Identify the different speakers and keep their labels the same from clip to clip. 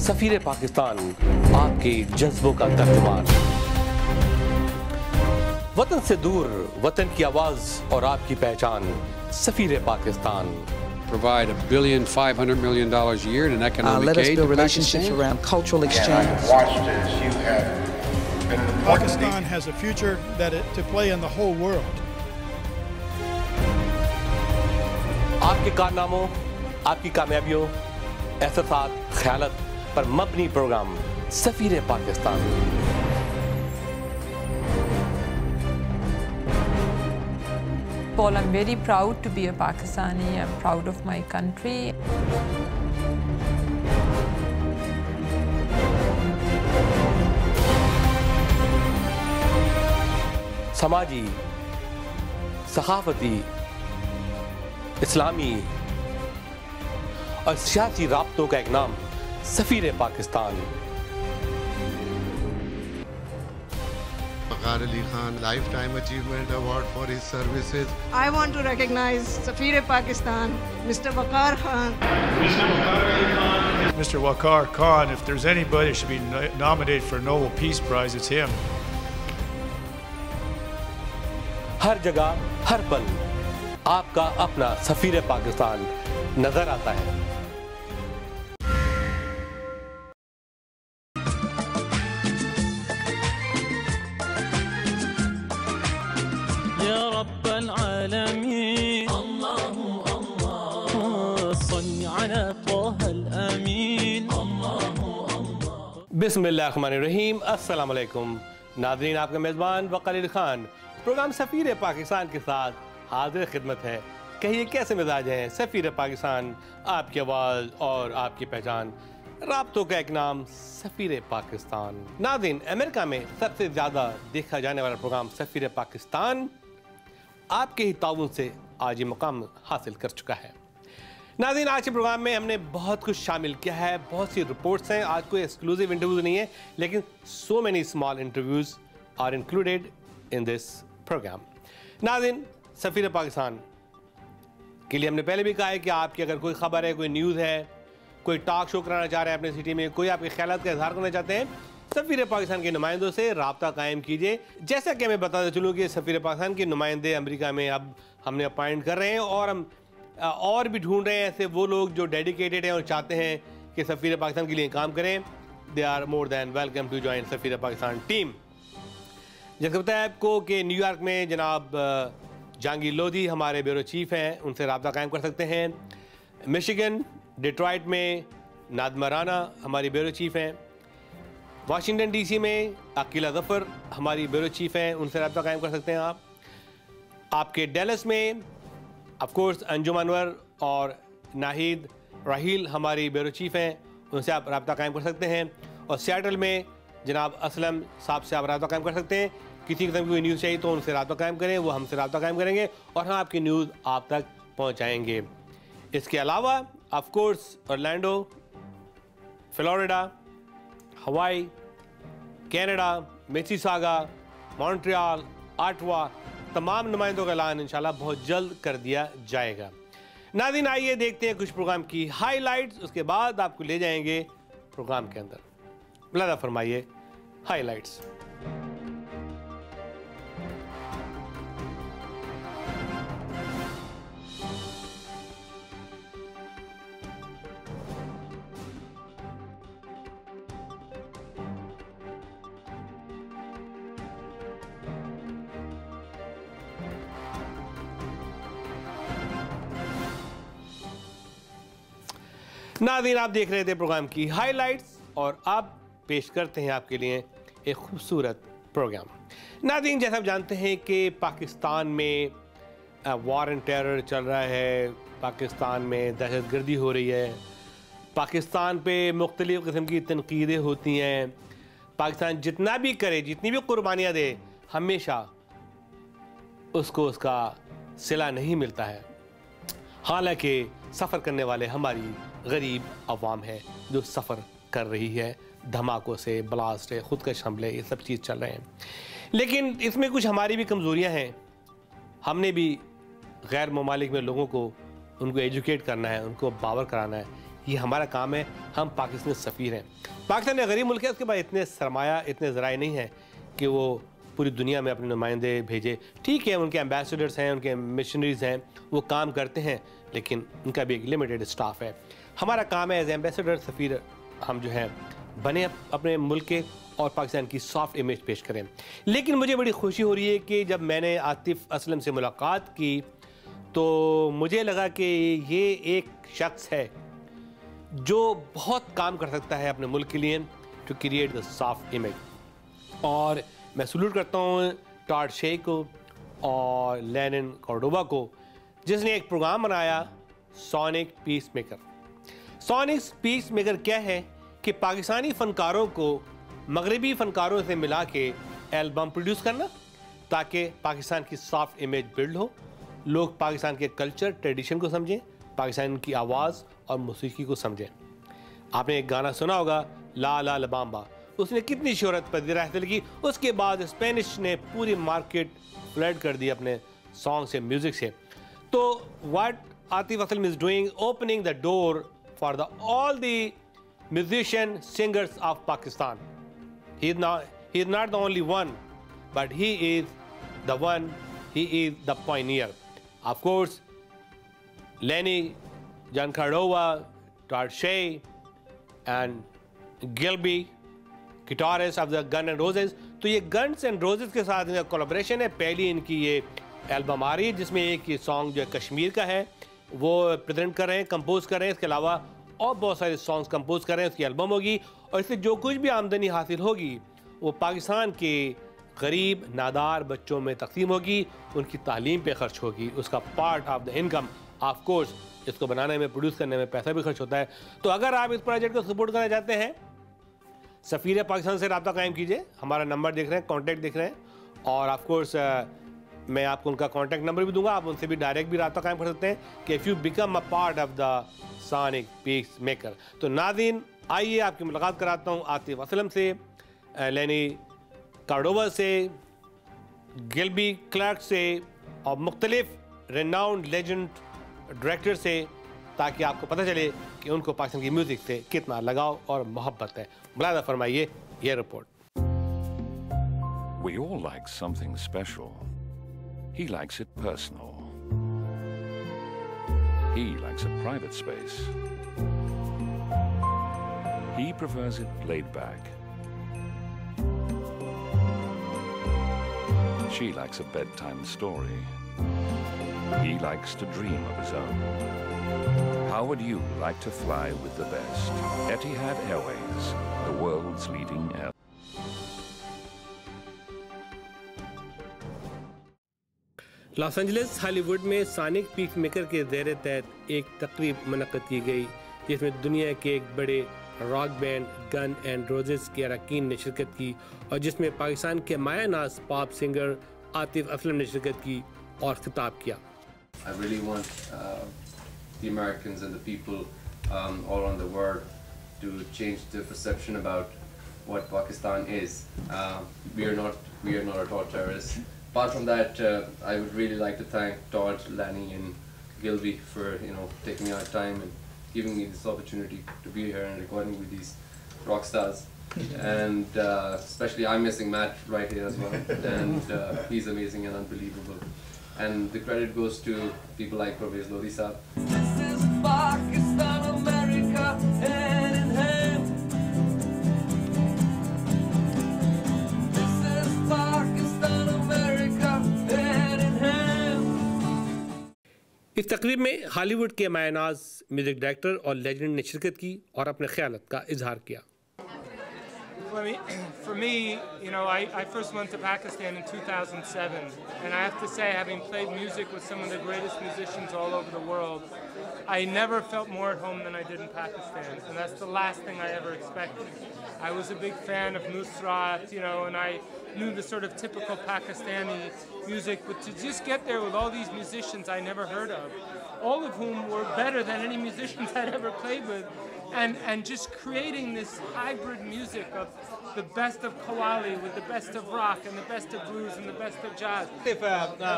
Speaker 1: सफीर पाकिस्तान, आपके जज्बों का तर्जुमान। वतन से दूर, वतन की आवाज और आपकी पहचान, सफीर Pakistan.
Speaker 2: Provide $1.5 billion a year in an economic
Speaker 3: let us
Speaker 2: aid
Speaker 3: build
Speaker 2: to
Speaker 3: relationships
Speaker 2: Pakistan.
Speaker 3: around cultural exchange.
Speaker 4: Pakistan has a future to play in the whole world.
Speaker 1: आपके कारनामों, आपकी कामयाबियों, एहसासात, ख्यालत पर मबनी programme Safeer Pakistan.
Speaker 5: Paul, I'm very proud to be a Pakistani. I'm proud of my country.
Speaker 1: समाजी, सखाफती, इस्लामी और सियासी राब्तों का एक नाम सफीर Pakistan.
Speaker 6: Waqar Ali Khan Lifetime Achievement Award for his services.
Speaker 7: I want to recognize Safir Pakistan, Mr. Waqar Khan.
Speaker 4: Mr. Waqar Khan, if there's anybody who should be nominated for a Nobel Peace Prize, it's him.
Speaker 1: हर जगह, हर पल आपका अपना सफीर पाकिस्तान नजर आता है। बिस्मिल्लाहिर्रहमानिर्रहीम। अस्सलाम वालेकुम नाज़रीन, आपका मेज़बान वक़ार अली ख़ान प्रोग्राम सफ़ीर पाकिस्तान के साथ हाज़िर खिदमत है। कहिए कैसे मिजाज हैं? सफ़ीर पाकिस्तान, आपकी आवाज़ और आपकी पहचान, राब्तों का एक नाम सफ़ीर पाकिस्तान। नाज़रीन, अमेरिका में सबसे ज़्यादा देखा जाने वाला प्रोग्राम सफ़ीर पाकिस्तान आपके ही ताउन से आज ये मुकाम हासिल कर चुका है। नाज़रीन, आज के प्रोग्राम में हमने बहुत कुछ शामिल किया है, बहुत सी रिपोर्ट्स हैं। आज कोई एक्सक्लूसिव इंटरव्यूज़ नहीं है, लेकिन so many small interviews are included in this program. नाज़रीन, सफ़ीर पाकिस्तान के लिए हमने पहले भी कहा है कि आपकी अगर कोई ख़बर है, कोई न्यूज़ है, कोई टॉक शो कराना चाह रहे हैं अपने सिटी में, कोई आपके ख़यालात का इज़हार करना चाहते हैं, सफ़ीर पाकिस्तान के नुमाइंदों से रब्ता कायम कीजिए। जैसा कि मैं बताते चलूँ कि सफ़ीर पाकिस्तान के नुमाइंदे अमेरिका में अब हमने अपॉइंट कर रहे हैं और हम और भी ढूंढ रहे हैं ऐसे वो लोग जो डेडिकेटेड हैं और चाहते हैं कि सफ़ीर पाकिस्तान के लिए काम करें। They are more than welcome to join Safeer Pakistan team. जैसे बताया आपको कि न्यूयॉर्क में जनाब जहांगीर लोधी हमारे ब्यूरो चीफ़ हैं, उनसे रब्ता कायम कर सकते हैं। मिशिगन डिट्रॉइट में नादमा राना हमारी ब्यूरो चीफ़ हैं। वाशिंगटन DC में अकीला ज़फ़र हमारी ब्यूरो चीफ़ हैं, उनसे रब्ता कायम कर सकते हैं आप। आपके डेलस में ऑफ कोर्स अंजुम अनवर और नाहिद राहील हमारी ब्यूरो चीफ़ हैं, उनसे आप रब्ता कायम कर सकते हैं। और सियाटल में जनाब असलम साहब से आप रब्ता कायम कर सकते हैं। किसी किस्म की कोई न्यूज़ चाहिए तो उनसे रब्ता कायम करें, वो हमसे रब्ता कायम करेंगे और हम आपकी न्यूज़ आप तक पहुँचाएँगे। इसके अलावा ऑफ कोर्स ऑरलैंडो, फ्लोरिडा, हवाई, कनाडा, मिसिसागा, मॉन्ट्रियल, ऑटावा, तमाम नुमाइंदों का ऐलान इंशाल्लाह बहुत जल्द कर दिया जाएगा। नाज़रीन, आइए देखते हैं कुछ प्रोग्राम की हाइलाइट्स, उसके बाद आपको ले जाएंगे प्रोग्राम के अंदर। मुलाज़ा फरमाइए हाइलाइट्स। नाज़रीन, आप देख रहे थे प्रोग्राम की हाइलाइट्स और अब पेश करते हैं आपके लिए एक खूबसूरत प्रोग्राम। नाज़रीन, जैसा आप जानते हैं कि पाकिस्तान में वॉर एंड टेरर चल रहा है, पाकिस्तान में दहशतगर्दी हो रही है, पाकिस्तान पे मुख्तलिफ़ किस्म की तनकीदें होती हैं। पाकिस्तान जितना भी करे, जितनी भी कुर्बानियाँ दे, हमेशा उसको उसका सिला नहीं मिलता है। हालांकि सफ़र करने वाले हमारी गरीब अवाम है जो सफ़र कर रही है, धमाकों से, ब्लास्ट है, खुदकश हमले, ये सब चीज़ चल रहे हैं। लेकिन इसमें कुछ हमारी भी कमज़ोरियाँ हैं। हमने भी गैर ममालिक में लोगों को उनको एजुकेट करना है, उनको बावर कराना है ये हमारा काम है, हम पाकिस्तानी सफ़ीर हैं। पाकिस्तान एक गरीब मुल्क है, उसके पास इतने सरमाया, इतने ज़राए नहीं हैं कि वो पूरी दुनिया में अपने नुमाइंदे भेजे। ठीक है, उनके एम्बेसडर्स हैं, उनके मिशनरीज़ हैं, वो काम करते हैं, लेकिन उनका भी एक लिमिटेड स्टाफ है। हमारा काम है एज एम्बेसडर, सफ़ीर, हम जो है बने अपने मुल्क के और पाकिस्तान की सॉफ्ट इमेज पेश करें। लेकिन मुझे बड़ी खुशी हो रही है कि जब मैंने आतिफ असलम से मुलाकात की तो मुझे लगा कि ये एक शख्स है जो बहुत काम कर सकता है अपने मुल्क के लिए, to create the soft image. और मैं सल्यूट करता हूँ टॉड शे को और लेनिन कॉर्डोबा को, जिसने एक प्रोग्राम बनाया sonic peace maker. Sonic peace maker क्या है कि पाकिस्तानी फ़नकारों को मगरबी फ़नकारों से मिला के एल्बम प्रोड्यूस करना, ताकि पाकिस्तान की सॉफ्ट इमेज बिल्ड हो, लोग पाकिस्तान के कल्चर ट्रेडिशन को समझें, पाकिस्तान की आवाज़ और मौसीकी को समझें। आपने एक गाना सुना होगा ला ला लबाम्बा, उसने कितनी शोहरत पजीर हासिल की। उसके बाद स्पेनिश ने पूरी मार्केट फ्लड कर दी अपने सॉन्ग से, म्यूज़िक से। तो what Atif Aslam is doing, opening the door for the all the musician singers of Pakistan. He is not the only one, but he is the one, he is the pioneer. Of course, Lenny, John Cordova, Todd Shea, and Gilby, guitarist of the Guns N' Roses. तो ये Guns N' Roses के साथ इनका collaboration है। पहली इनकी ये album आ रही है जिसमें एक ये सॉन्ग जो है कश्मीर का है वो प्रेजेंट कर रहे हैं, कंपोज कर रहे हैं। इसके अलावा और बहुत सारे सॉन्ग्स कंपोज कर रहे हैं। उसकी एल्बम होगी और इससे जो कुछ भी आमदनी हासिल होगी वो पाकिस्तान के गरीब नादार बच्चों में तकसीम होगी, उनकी तालीम पे खर्च होगी। उसका part of the income, of course इसको बनाने में, प्रोड्यूस करने में पैसा भी खर्च होता है। तो अगर आप इस प्रोजेक्ट को सपोर्ट करना चाहते हैं, सफ़ीर पाकिस्तान से रब्ता कायम कीजिए। हमारा नंबर देख रहे हैं, कॉन्टैक्ट देख रहे हैं, और ऑफ कोर्स मैं आपको उनका कॉन्टैक्ट नंबर भी दूंगा, आप उनसे भी डायरेक्ट भी रब्ता कायम कर सकते हैं कि if you become a part of the sonic peace maker. तो नाज़रीन, आइए आपकी मुलाकात कराता हूँ आतिफ असलम से, लेनी कार्डोवा से, गिल्बी क्लार्क से और मुख्तलिफ रेनाउंड लेजेंड डायरेक्टर से, ताकि आपको पता चले कि उनको पाकिस्तान की म्यूज़िक से कितना लगाव और मोहब्बत है। मुलाज़ा फरमाइए ये report.
Speaker 3: We all like something special. He likes it personal. He likes a private space. He prefers it laid back. She likes a bedtime story. He likes to dream of his own. How would you like to fly with the best? Etihad Airways, the world's leading airline.
Speaker 1: Los Angeles Hollywood में sonic peace maker के ज़ेर तहत एक तकरीब मुनक़्क़द की गई जिसमें दुनिया के एक बड़े rock band gun and roses के अरकान ने शिरकत की और जिसमें पाकिस्तान के माया नाज पॉप सिंगर आतिफ असलम ने शिरकत की और खिताब किया।
Speaker 8: I really want the Americans and the people all around the world to change their perception about what Pakistan is. We are not at all terrorists. Apart from that, I would really like to thank Todd, Lanny, and Gilby for taking out time and giving me this opportunity to be here and recording with these rock stars. And especially, I'm missing Matt right here as well, and he's amazing and unbelievable. And the credit goes to people like Parvez Lodi Saab.
Speaker 9: This is Pakistan, America, hand in hand. This is Pakistan, America, hand in hand.
Speaker 1: इस तकरीब में Hollywood के मायनाज music director और legend ने शिरकत की और अपने ख्यालात का इजहार किया।
Speaker 10: For me, I first went to Pakistan in 2007, and I have to say, having played music with some of the greatest musicians all over the world, I never felt more at home than I did in Pakistan, and that's the last thing I ever expected. I was a big fan of Nusrat, and I knew the sort of typical Pakistani music, but to just get there with all these musicians I never heard of, all of whom were better than any musicians I'd ever played with, and just creating this hybrid music of the best of Qawwali with the best of rock and the best of blues and the best of jazz.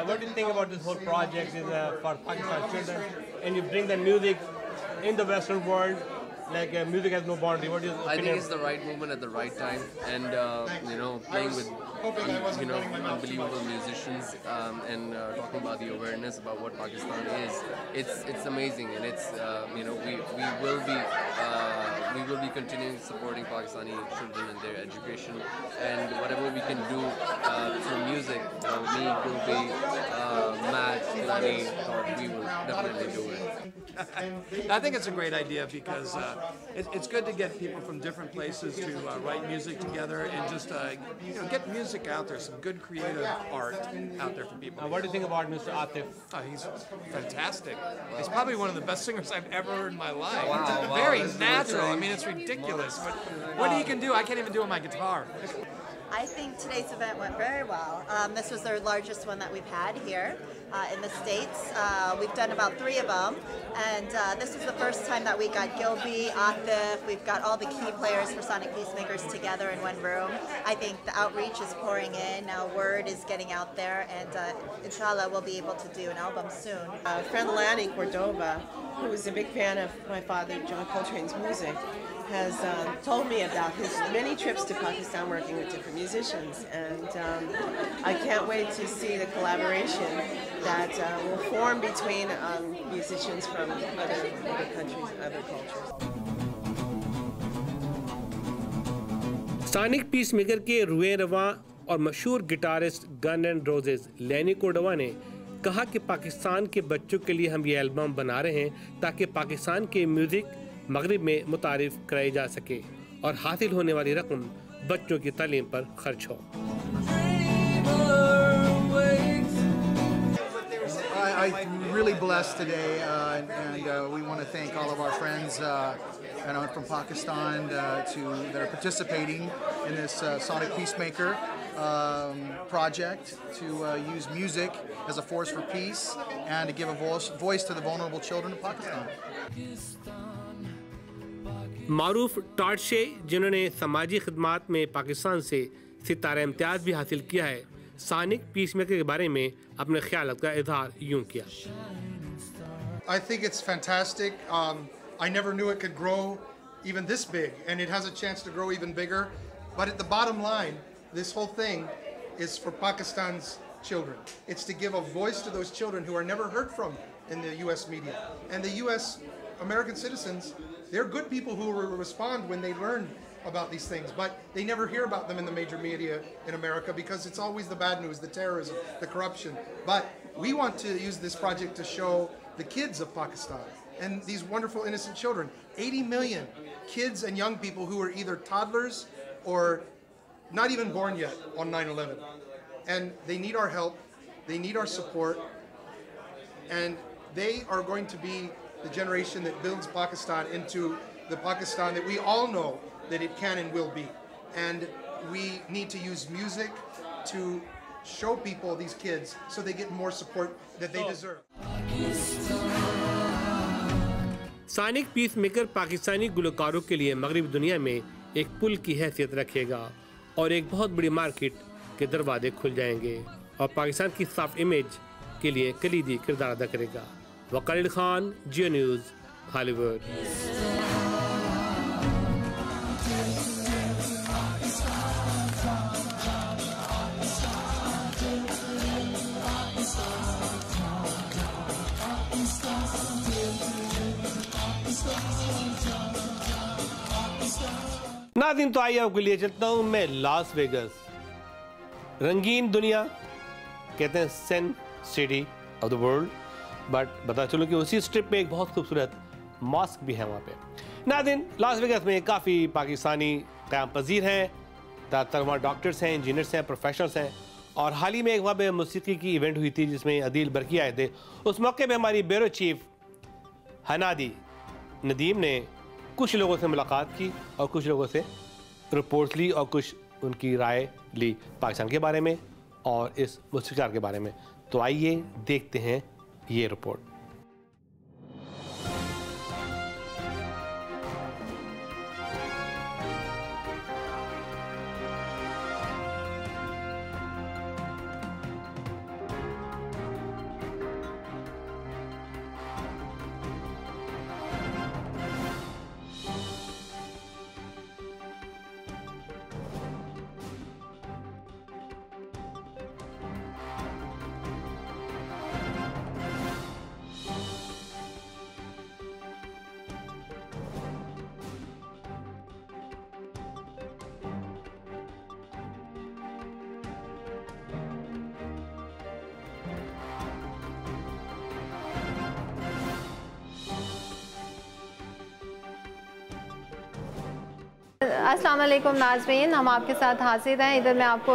Speaker 1: What do you think about this whole project is for Pakistan children, and you bring the music in the Western world like music has no boundary. What is your
Speaker 8: I think
Speaker 1: opinion?
Speaker 8: it's the right movement at the right time, and playing with unbelievable musicians and talking about the awareness about what Pakistan is. It's amazing, and it's we will be continuing supporting Pakistani children and their education, and whatever we can do through music. Me, Gulbi, Matt, Lani, thought we will definitely do it.
Speaker 11: I think it's a great idea because it's good to get people from different places to write music together and just get music out there, some good creative art out there for people.
Speaker 1: What do you think about Mr. Atif?
Speaker 11: Oh, he's fantastic. He's probably one of the best singers I've ever heard in my life.
Speaker 8: Wow,
Speaker 11: Very
Speaker 8: that's
Speaker 11: natural.
Speaker 8: really
Speaker 11: I mean, it's ridiculous. But what he can do, I can't even do on my guitar.
Speaker 12: I think today's event went very well. This was our largest one that we've had here in the States. We've done about 3 of them, and this was the first time that we got Gilby, Atif, we've got all the key players for Sonic Peacemakers together in one room. I think the outreach is pouring in, word is getting out there, and inshallah we'll be able to do an album soon.
Speaker 13: Friend Lanny Cordova, who is a big fan of my father John Coltrane's music, has told me about his many trips to Pakistan working with different musicians, and I can't wait to see the collaboration that will form between musicians from other countries, other cultures.
Speaker 1: Sonic peacemaker के रुए रवां और मशहूर guitarist gun and roses लैनी Cordoba ने कहा कि पाकिस्तान के बच्चों के लिए हम ये एल्बम बना रहे हैं ताकि पाकिस्तान के म्यूज़िक मगरिब में मुतारिफ कराई जा सके और हासिल होने वाली रकम बच्चों की तालीम पर खर्च हो।
Speaker 14: I'm really blessed today, and we want to thank all of our friends from Pakistan that are participating in this Sonic Peacemaker project to use music as a force for peace and to give a voice to the vulnerable children of Pakistan.
Speaker 1: मारूफ टाटशे, जिन्होंने समाजी खिदमात में पाकिस्तान से सितारा इम्तियाज़ भी हासिल किया है, sonic peacemaker के बारे में अपने ख्यालात का इजहार यूं किया।
Speaker 15: I think it's fantastic. I never knew it could grow even this big, and it has a chance to grow even bigger. But at the bottom line, this whole thing is for Pakistan's children. It's to give a voice to those children who are never heard from in the U.S. media. And the U.S. American citizens, they're good people who will respond when they learn about these things, but they never hear about them in the major media in America because it's always the bad news, the terrorism, the corruption. But we want to use this project to show the kids of Pakistan and these wonderful innocent children, 80 million kids and young people who are either toddlers or not even born yet on 9/11. And they need our help, they need our support, and they are going to be the generation that builds Pakistan into the Pakistan that we all know that it can and will be. And we need to use music to show people, these kids, so they get more support that they deserve.
Speaker 1: Sonic peacemaker Pakistani गुलकारों के लिए मगरबी दुनिया में एक पुल की हैसियत रखेगा और एक बहुत बड़ी मार्केट के दरवाजे खुल जाएंगे और पाकिस्तान की साफ इमेज के लिए कलीदी किरदार अदा करेगा। वकार खान, जियो न्यूज़, हॉलीवुड। नाज़रीन, तो आइए आपके लिए चलता हूँ मैं लास वेगस। रंगीन दुनिया कहते हैं sun city of the world, but बता चलो कि उसी स्ट्रिप में एक बहुत खूबसूरत मॉस्क भी है वहाँ पे। नाज़रीन, लास वेगस में काफ़ी पाकिस्तानी क़याम पज़ीर हैं, ज़्यादातर वहाँ डॉक्टर्स हैं, इंजीनियर्स हैं, प्रोफेशनल्स हैं, और हाल ही में एक वहाँ पे मौसीकी की इवेंट हुई थी जिसमें अदील बरकी आए थे। उस मौके पर हमारी ब्यूरो चीफ हनादी नदीम ने कुछ लोगों से मुलाकात की और कुछ लोगों से रिपोर्ट्स ली और कुछ उनकी राय ली पाकिस्तान के बारे में और इस मुस्तक़बिल के बारे में। तो आइए देखते हैं ये रिपोर्ट।
Speaker 16: अस्सलाम वालेकुम नाज़रीन, हम आपके साथ हाजिर हैं। इधर मैं आपको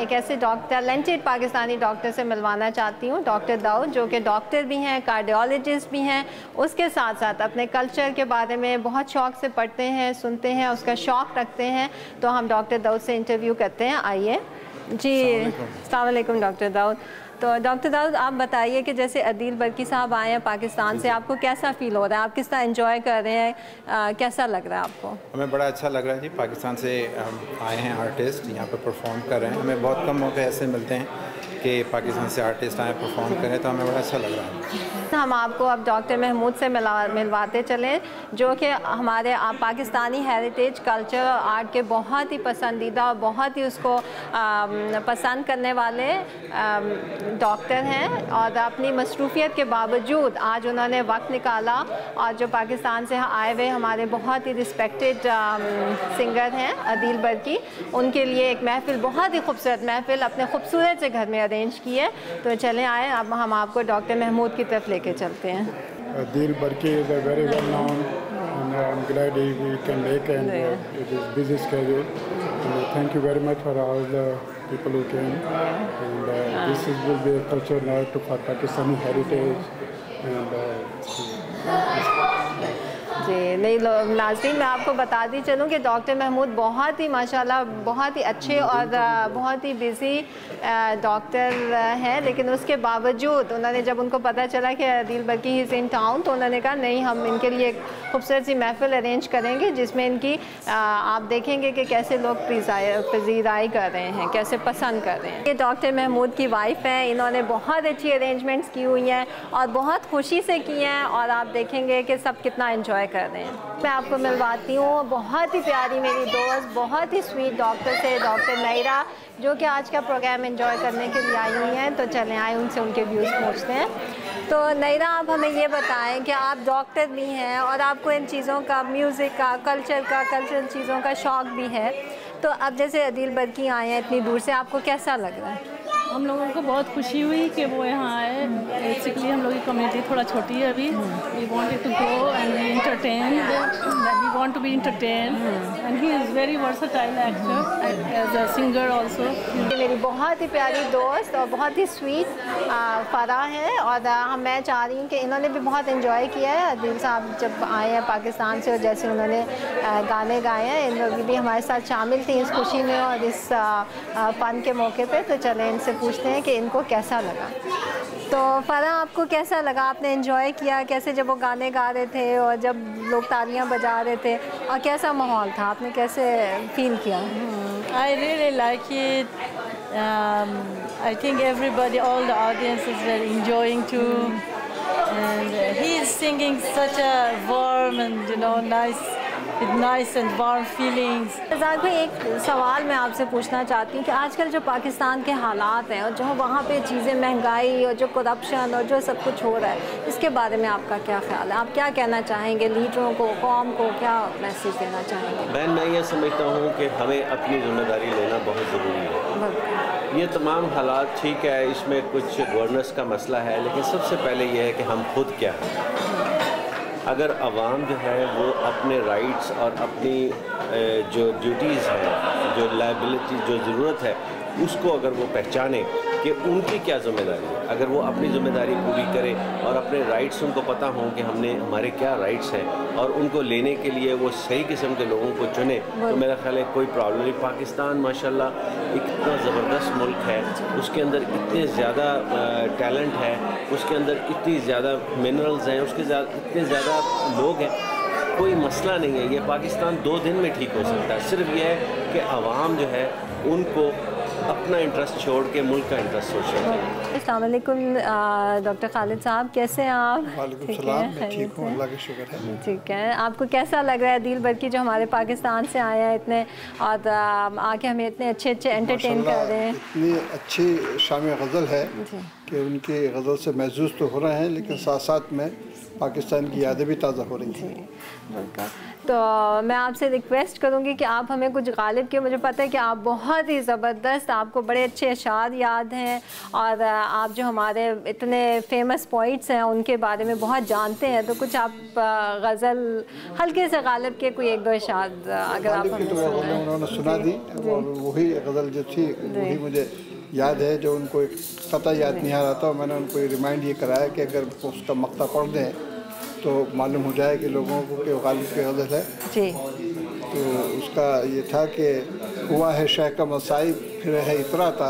Speaker 16: एक ऐसे टैलेंटेड पाकिस्तानी डॉक्टर से मिलवाना चाहती हूँ, डॉक्टर दाऊद, जो कि डॉक्टर भी हैं, कार्डियोलॉजिस्ट भी हैं, उसके साथ साथ अपने कल्चर के बारे में बहुत शौक़ से पढ़ते हैं, सुनते हैं, उसका शौक़ रखते हैं। तो हम डॉक्टर दाऊद से इंटरव्यू करते हैं। आइए जी। अस्सलाम वालेकुम डॉक्टर दाऊद। तो डॉक्टर दाऊद, आप बताइए कि जैसे अदील बरकी साहब आए हैं पाकिस्तान से, आपको कैसा फ़ील हो रहा है? आप किस तरह एंजॉय कर रहे हैं? कैसा लग रहा है आपको?
Speaker 17: हमें बड़ा अच्छा लग रहा है जी। पाकिस्तान से हम आए हैं आर्टिस्ट, यहाँ पर परफॉर्म कर रहे हैं। हमें बहुत कम मौके ऐसे मिलते हैं कि पाकिस्तान से आर्टिस्ट आए परफॉर्म करें, तो हमें बड़ा अच्छा लग रहा है।
Speaker 16: हम आपको अब डॉक्टर महमूद से मिलवाते चलें, जो कि हमारे पाकिस्तानी हेरिटेज कल्चर और आर्ट के बहुत ही पसंदीदा और बहुत ही उसको पसंद करने वाले डॉक्टर हैं। और अपनी मसरूफियत के बावजूद आज उन्होंने वक्त निकाला, और जो पाकिस्तान से आए हुए हमारे बहुत ही रिस्पेक्टेड सिंगर हैं अदील बरकी, उनके लिए एक महफ़िल, बहुत ही खूबसूरत महफ़िल अपने खूबसूरत से घर में अरेंज की है। तो चलें आए, अब हम आपको डॉक्टर महमूद की तरफ लेके चलते हैं।
Speaker 18: Adil Barki is a very well known, and I'm glad we can make and it is busy schedule. And thank you very much for all the people who came. And this will be a culture night for Pakistani heritage. And
Speaker 16: जी नहीं नाज़रीन, मैं आपको बताती चलूँ कि doctor Mahmood बहुत ही माशाल्लाह बहुत ही अच्छे और बहुत ही बिज़ी डॉक्टर हैं, लेकिन उसके बावजूद उन्होंने, जब उनको पता चला कि अदील बरकी इज़ इन टाउन, तो उन्होंने कहा नहीं, हम इनके लिए एक खूबसूरत सी महफ़िल अरेंज करेंगे जिसमें इनकी आप देखेंगे कि कैसे लोग पजीराई कर रहे हैं, कैसे पसंद कर रहे हैं। ये डॉक्टर महमूद की वाइफ हैं, इन्होंने बहुत अच्छी अरेंजमेंट्स की हुई हैं और बहुत खुशी से की हैं, और आप देखेंगे कि सब कितना एंजॉय कर रहे हैं। मैं आपको मिलवाती हूँ बहुत ही प्यारी मेरी दोस्त, बहुत ही स्वीट डॉक्टर से, डॉक्टर नैरा, जो कि आज का प्रोग्राम एंजॉय करने के लिए आई हुई हैं। तो चलें आए उनसे उनके व्यूज़ पूछते हैं। तो नैरा, आप हमें ये बताएं कि आप डॉक्टर भी हैं और आपको इन चीज़ों का, म्यूज़िक का, कल्चरल चीज़ों का शौक़ भी है, तो अब जैसे अदील बरकी आए हैं इतनी दूर से, आपको कैसा लग रहा है?
Speaker 19: हम लोगों को बहुत खुशी हुई कि वो यहाँ आए। बेसिकली हम लोग की कम्युनिटी थोड़ा छोटी है अभी। We wanted to go and be entertain, we want to be entertain, and he is very versatile actor as a singer also.
Speaker 16: मेरी बहुत ही प्यारी दोस्त और बहुत ही स्वीट फ़रा है, और मैं चाह रही हूँ कि इन्होंने भी बहुत इन्जॉय किया है। अदील साहब जब आए हैं पाकिस्तान से और जैसे उन्होंने गाने गाए हैं, इन लोग भी हमारे साथ शामिल थी इस खुशी में और इस फ़न के मौके पर। तो चलें इनसे पूछते हैं कि इनको कैसा लगा। तो फ़रा, आपको कैसा लगा? आपने एंजॉय किया कैसे जब वो गाने गा रहे थे और जब लोग तालियां बजा रहे थे, और कैसा माहौल था? आपने कैसे फील किया?
Speaker 19: I really like it. I think everybody, all the audience is very enjoying too. And he is singing such a warm and nice and warm feelings.
Speaker 16: Razzaq भाई, एक सवाल मैं आपसे पूछना चाहती हूँ कि आजकल जो पाकिस्तान के हालात हैं और जो वहाँ पे चीज़ें, महंगाई और जो करप्शन और जो सब कुछ हो रहा है, इसके बारे में आपका क्या ख्याल है? आप क्या कहना चाहेंगे लीडरों को, कौम को, क्या मैसेज देना चाहेंगे?
Speaker 20: मैं ये समझता हूँ कि हमें अपनी जिम्मेदारी लेना बहुत ज़रूरी है। ये तमाम हालात ठीक है, इसमें कुछ गवर्नेंस का मसला है, लेकिन सबसे पहले ये है कि हम खुद क्या हैं। अगर आवाम जो है वो अपने राइट्स और अपनी जो ड्यूटीज़ हैं, जो लायबिलिटी, जो ज़रूरत है, उसको अगर वो पहचाने कि उनकी क्या ज़िम्मेदारी है, अगर वो अपनी ज़िम्मेदारी पूरी करे और अपने राइट्स उनको पता हों कि हमारे क्या राइट्स हैं, और उनको लेने के लिए वो सही किस्म के लोगों को चुने, तो मेरा ख्याल है कोई प्रॉब्लम नहीं। पाकिस्तान माशाल्लाह इतना ज़बरदस्त मुल्क है, उसके अंदर इतने ज़्यादा टैलेंट है, उसके अंदर इतनी ज़्यादा मिनरल्स हैं, उसके इतने ज़्यादा लोग हैं, कोई मसला नहीं है। ये पाकिस्तान 2 दिन में ठीक हो सकता है। सिर्फ ये है कि आवाम जो है उनको अपना इंटरेस्ट छोड़ के मुल्क का इंटरेस्ट सोचना चाहिए।
Speaker 16: अस्सलाम वालेकुम डॉक्टर खालिद साहब, कैसे हैं आप?
Speaker 21: वालेकुम सलाम, मैं ठीक हूँ, अल्लाह का शुक्र है।
Speaker 16: ठीक है, आपको कैसा लग रहा है अदील बरकी जो हमारे पाकिस्तान से आए हैं इतने, और आके हमें इतने अच्छे एंटरटेन कर रहे हैं?
Speaker 21: इतनी अच्छी शाम गज़ल है कि उनकी गज़ल से महसूस तो हो रहे हैं, लेकिन साथ साथ में पाकिस्तान की यादें भी ताज़ा हो रही हैं।
Speaker 16: तो मैं आपसे रिक्वेस्ट करूंगी कि आप हमें कुछ गालिब के, मुझे पता है कि आप बहुत ही ज़बरदस्त, आपको बड़े अच्छे अशार याद हैं और आप जो हमारे इतने फेमस पोइट्स हैं उनके बारे में बहुत जानते हैं, तो कुछ आप गज़ल हल्के से गालिब के कोई एक दो अशार अगर आप हमें
Speaker 21: उन्होंने सुना दी और वही गज़ल जो थी वही मुझे याद है, जो उनको एक पता याद नहीं आ रहा था। मैंने उनको रिमाइंड ये कराया कि अगर उसका मक्ता पढ़ दें तो मालूम हो जाए कि लोगों को कि गालिब की गज़ल है
Speaker 16: जी।
Speaker 21: तो उसका ये था कि हुआ है शह का मसाइब फिर है इतरा था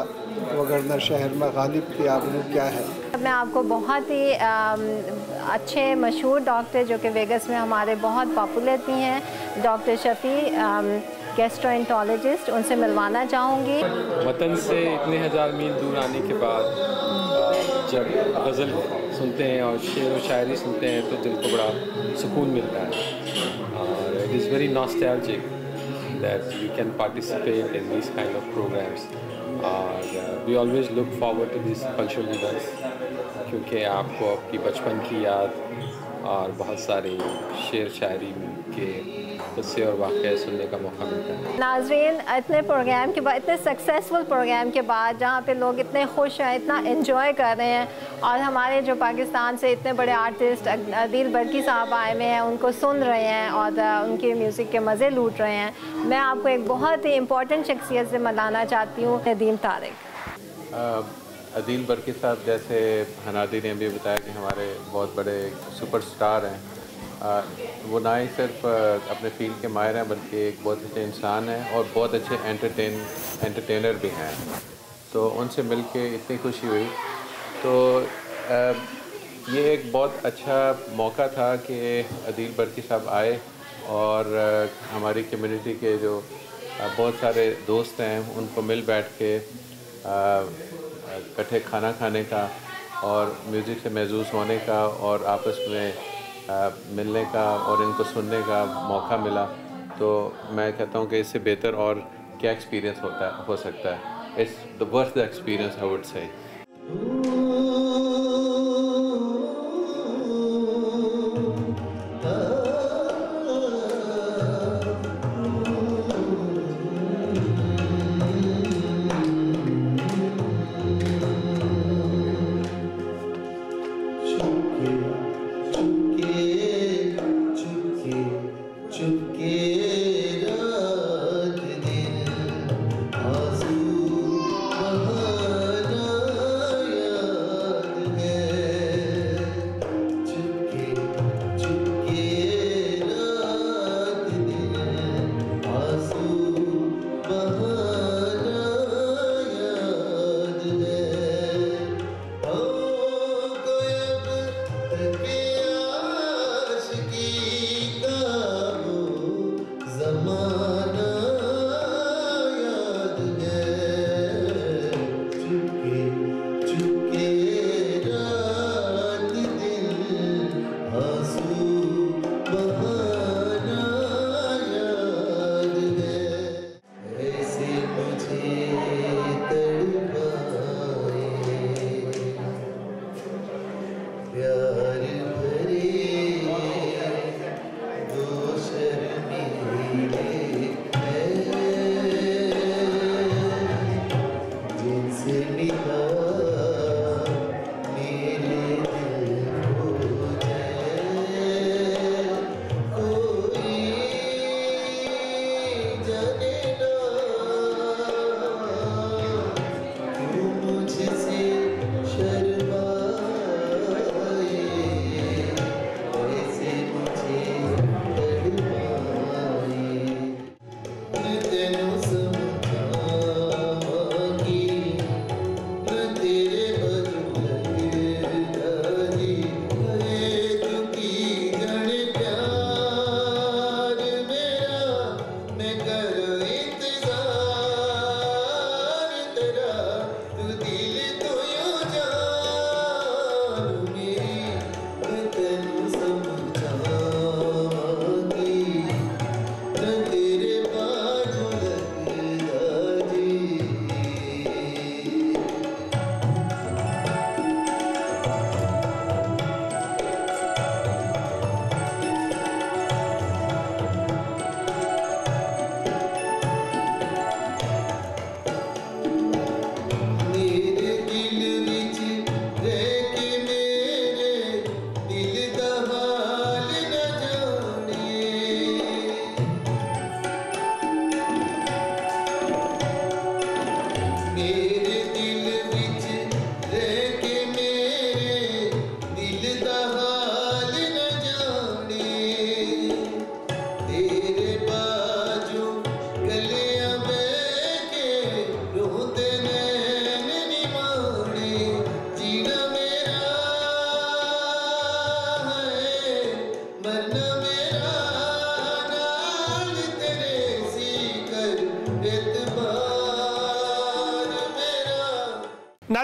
Speaker 21: वगरना शहर में गालिब की आबरू क्या है।
Speaker 16: मैं आपको बहुत ही अच्छे मशहूर डॉक्टर जो कि वेगस में हमारे बहुत पॉपुलर भी हैं, डॉक्टर शफ़ी गैस्ट्रोएंटरोलॉजिस्ट, उनसे मिलवाना चाहूँगी।
Speaker 2: वतन से इतने हज़ार मील दूर आने के बाद जब गज़ल सुनते हैं और शेर व शायरी सुनते हैं तो दिल को बड़ा सुकून मिलता है और it is very nostalgic that you can participate in this kind of programmes और we always look forward to this cultural events क्योंकि आपको आपकी बचपन की याद और बहुत सारे शेर शायरी के किस्से और वाक़े सुनने का मौका मिलता है।
Speaker 16: नाज़रीन, इतने प्रोग्राम के बाद, इतने सक्सेसफुल प्रोग्राम के बाद जहाँ पे लोग इतने खुश हैं, इतना एंजॉय कर रहे हैं और हमारे जो पाकिस्तान से इतने बड़े आर्टिस्ट अदील बरकी साहब आए हुए हैं उनको सुन रहे हैं और उनके म्यूज़िक के मज़े लूट रहे हैं, मैं आपको एक बहुत ही इम्पोर्टेंट शख्सियत से मिलाना चाहती हूँ, नदीम तारिक।
Speaker 2: अदील बरकी साहब जैसे हनादी ने भी बताया कि हमारे बहुत बड़े सुपरस्टार हैं, वो ना ही सिर्फ अपने फील्ड के माहिर हैं बल्कि एक बहुत अच्छे इंसान हैं और बहुत अच्छे एंटरटेनर भी हैं। तो उनसे मिलके इतनी खुशी हुई। तो ये एक बहुत अच्छा मौका था कि अदील बरकी साहब आए और हमारी कम्युनिटी के जो बहुत सारे दोस्त हैं उनको मिल बैठ के इकट्ठे खाना खाने का और म्यूज़िक से महसूस होने का और आपस में मिलने का और इनको सुनने का मौका मिला। तो मैं कहता हूँ कि इससे बेहतर और क्या एक्सपीरियंस हो सकता है। It's the worth the experience I would say.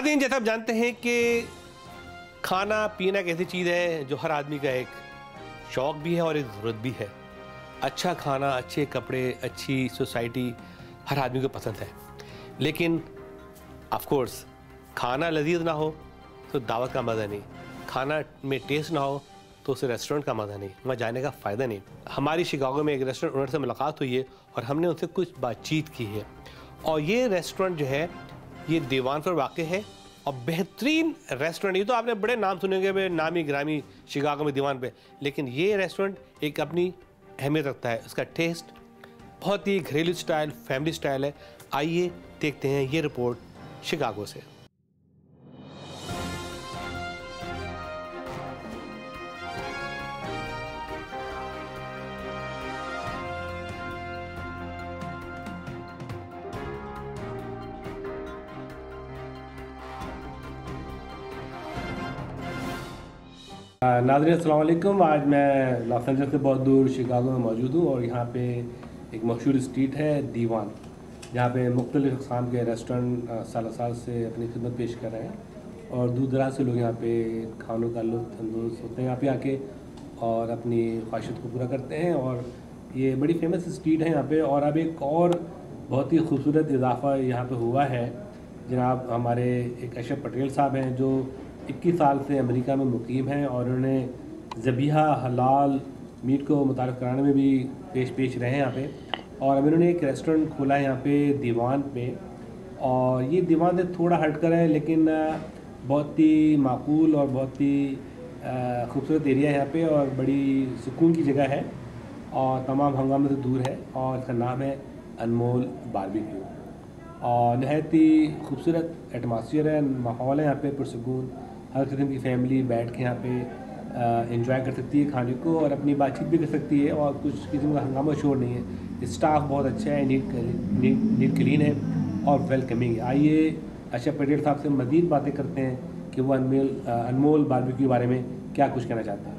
Speaker 1: नाज़रीन, जैसा आप जानते हैं कि खाना पीना एक ऐसी चीज़ है जो हर आदमी का एक शौक़ भी है और एक ज़रूरत भी है। अच्छा खाना, अच्छे कपड़े, अच्छी सोसाइटी हर आदमी को पसंद है, लेकिन ऑफ कोर्स खाना लजीज ना हो तो दावत का मज़ा नहीं, खाना में टेस्ट ना हो तो उसे रेस्टोरेंट का मज़ा नहीं, वहाँ जाने का फ़ायदा नहीं। हमारी शिकागो में एक रेस्टोरेंट ओनर से मुलाकात हुई है और हमने उनसे कुछ बातचीत की है। और ये रेस्टोरेंट जो है ये दीवान पर वाक़ है और बेहतरीन रेस्टोरेंट। ये तो आपने बड़े नाम सुनेंगे, नामी ग्रामी शिकागो में दीवान पे, लेकिन ये रेस्टोरेंट एक अपनी अहमियत रखता है। उसका टेस्ट बहुत ही घरेलू स्टाइल, फैमिली स्टाइल है। आइए देखते हैं ये रिपोर्ट शिकागो से। नाज़रीन अस्सलाम वालेकुम। आज मैं लॉस एंजल्स से बहुत दूर शिकागो में मौजूद हूँ और यहाँ पे एक मशहूर स्ट्रीट है दीवान, जहाँ पे मुख्तलिफ़ अक़साम के रेस्टोरेंट साल साल से अपनी खिदमत पेश कर रहे हैं और दूर दराज से लोग यहाँ पे खानों का लुत्फ़ अंदोज़ होते हैं यहाँ पे आके और अपनी ख्वाहिशत को पूरा करते हैं। और ये बड़ी फेमस स्ट्रीट है यहाँ पे। और अब एक और बहुत ही खूबसूरत इजाफ़ा यहाँ पर हुआ है। जनाब हमारे एक अशरफ पटेल साहब हैं जो 21 साल से अमेरिका में मुकीम हैं और उन्होंने ज़बीहा हलाल मीट को मुतारिफ़ कराने में भी पेश रहे हैं यहाँ पे। और अब इन्होंने एक रेस्टोरेंट खोला है यहाँ पे दीवान पे, और ये दीवान से थोड़ा हटकर है लेकिन बहुत ही माकूल और बहुत ही खूबसूरत एरिया है यहाँ पे और बड़ी सुकून की जगह है और तमाम हंगामे से दूर है। और इसका नाम है अनमोल बारबेक्यू और नहायत ही खूबसूरत एटमॉस्फेयर है, माहौल है यहाँ पे पुरसुकून। हर किस्म की फैमिली बैठ के यहाँ पे एंजॉय कर सकती है खाने को और अपनी बातचीत भी कर सकती है और कुछ किस्म का हंगामा शोर नहीं है। स्टाफ बहुत अच्छा है, नीट क्लीन है और वेलकमिंग है। आइए अशरफ पटेल साहब से मज़ीद बातें करते हैं कि वो अनमोल बारबेक्यू के बारे में क्या कुछ कहना चाहते हैं।